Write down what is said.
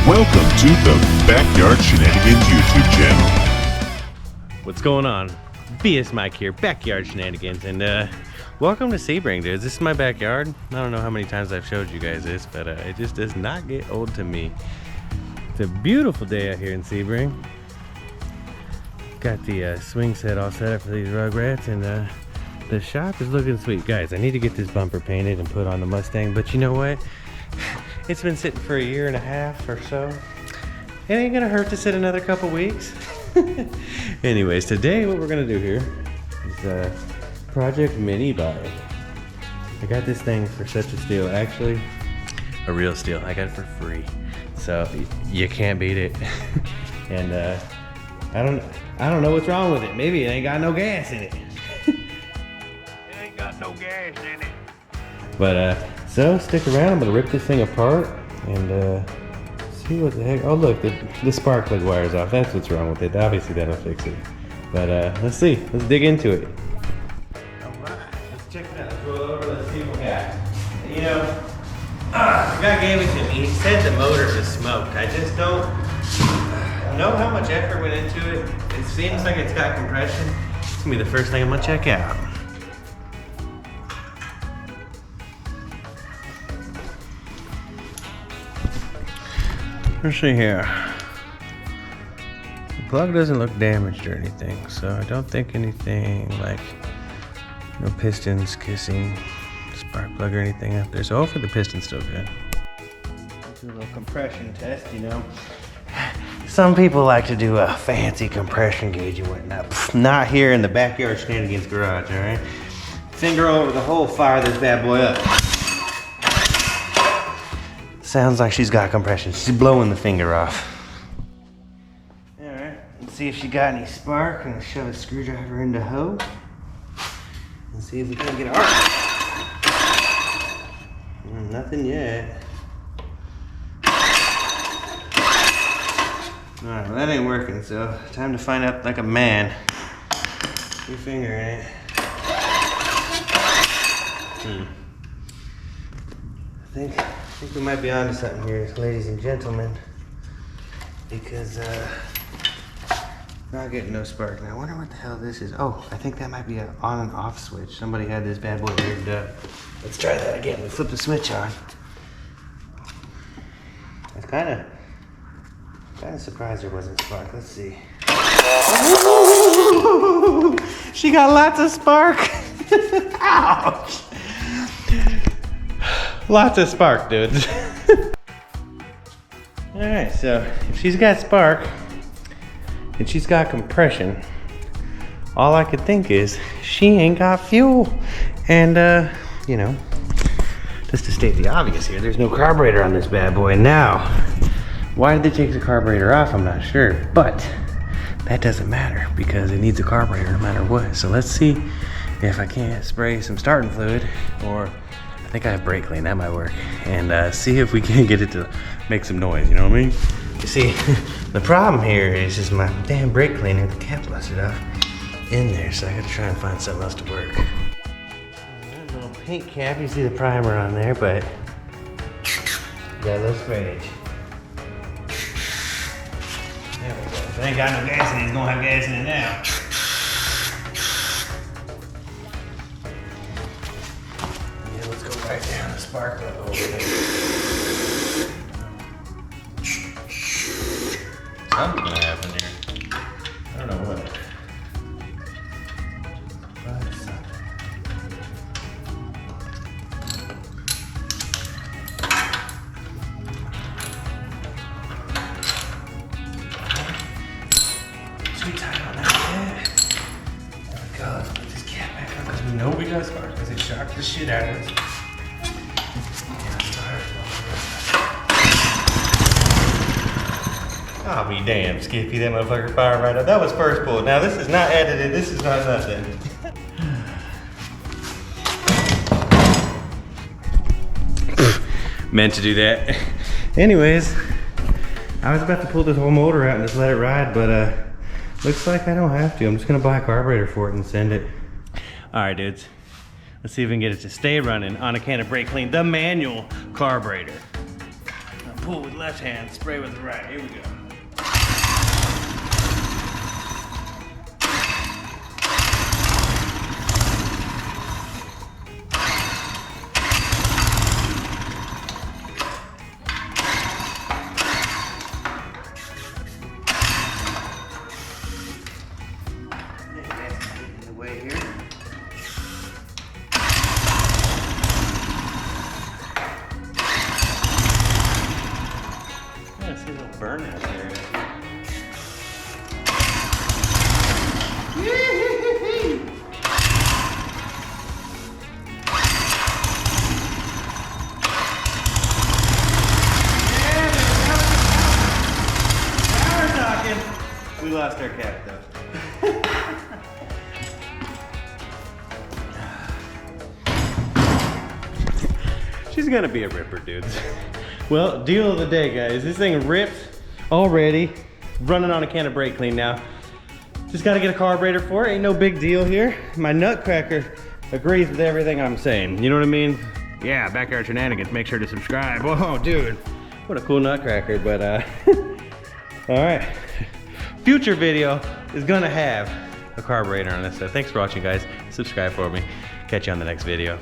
Welcome to the Backyard Shenanigans YouTube channel. What's going on? BS Mike here, Backyard Shenanigans, and welcome to Sebring, dudes. This is my backyard. I don't know how many times I've showed you guys this, but it just does not get old to me. It's a beautiful day out here in Sebring. Got the swing set all set up for these rugrats, and the shop is looking sweet. Guys, I need to get this bumper painted and put on the Mustang, but you know what? It's been sitting for a year and a half or so. It ain't gonna hurt to sit another couple weeks. Anyways, today what we're gonna do here is Project Mini Buy. I got this thing for such a steal. Actually, a real steal. I got it for free, so you can't beat it. And I don't know what's wrong with it. Maybe it ain't got no gas in it. It ain't got no gas in it. But so stick around. I'm gonna rip this thing apart and see what the heck. Oh look, the spark plug wire's off. That's what's wrong with it. Obviously that'll fix it. But let's see. Let's dig into it. Alright, let's check it out. Let's roll over, let's see what we got. You know, the guy gave it to me. He said the motor was smoked. I just don't know how much effort went into it. It seems like it's got compression. It's gonna be the first thing I'm gonna check out. Let's see here. The plug doesn't look damaged or anything, so I don't think anything like no pistons kissing spark plug or anything up there. So hopefully the piston's still good. Do a little compression test, you know. Some people like to do a fancy compression gauge and whatnot. Pfft, not here in the Backyard Shenanigans garage, all right? Finger over the hole, fire this bad boy up. Sounds like she's got compression. She's blowing the finger off. All right, let's see if she got any spark. I'm gonna shove a screwdriver into hole and see if we can get it. Nothing yet. All right, well, that ain't working, so time to find out like a man. Your finger in it. I think we might be onto something here, ladies and gentlemen, because not getting no spark. Now I wonder what the hell this is. Oh, I think that might be an on and off switch. Somebody had this bad boy rigged up. Let's try that again. We flip the switch on. I was kind of surprised there wasn't spark. Let's see. She got lots of spark. Ouch. Lots of spark, dudes. Alright, so if she's got spark and she's got compression, all I could think is she ain't got fuel. And you know, just to state the obvious here, there's no carburetor on this bad boy. Now, why did they take the carburetor off? I'm not sure, but that doesn't matter because it needs a carburetor no matter what. So let's see if I can't spray some starting fluid, or I think I have brake clean, that might work, and see if we can get it to make some noise, you know what I mean? You see, the problem here is just my damn brake cleaner, the cap busted off in there, so I gotta try and find something else to work. That little paint cap, you see the primer on there, but got a little sprayage. There we go. If it ain't got no gas in it, it's gonna have gas in it now. Right down the spark plug over there. Something's gonna happen here. I don't know what. Too tight on that. There we go. Let's put this cap back on because we know we got spark because it shocked the shit out of us. I'll be damned, Skippy, that motherfucker fired right up. That was first pull. Now this is not edited, this is not nothing. Meant to do that. Anyways, I was about to pull this whole motor out and just let it ride, but looks like I don't have to. I'm just gonna buy a carburetor for it and send it. All right, dudes. Let's see if we can get it to stay running on a can of brake clean, the manual carburetor. pull with left hand, spray with the right. Here we go. In the way here. I see a little burn out there. We lost our cat though. She's gonna be a ripper, dudes. Well, deal of the day, guys. This thing ripped already. Running on a can of brake clean now. Just gotta get a carburetor for it. Ain't no big deal here. My nutcracker agrees with everything I'm saying. You know what I mean? Yeah, Backyard Shenanigans. Make sure to subscribe. Whoa, dude. What a cool nutcracker, but all right. Future video is gonna have a carburetor on this. So thanks for watching, guys. Subscribe for me. Catch you on the next video.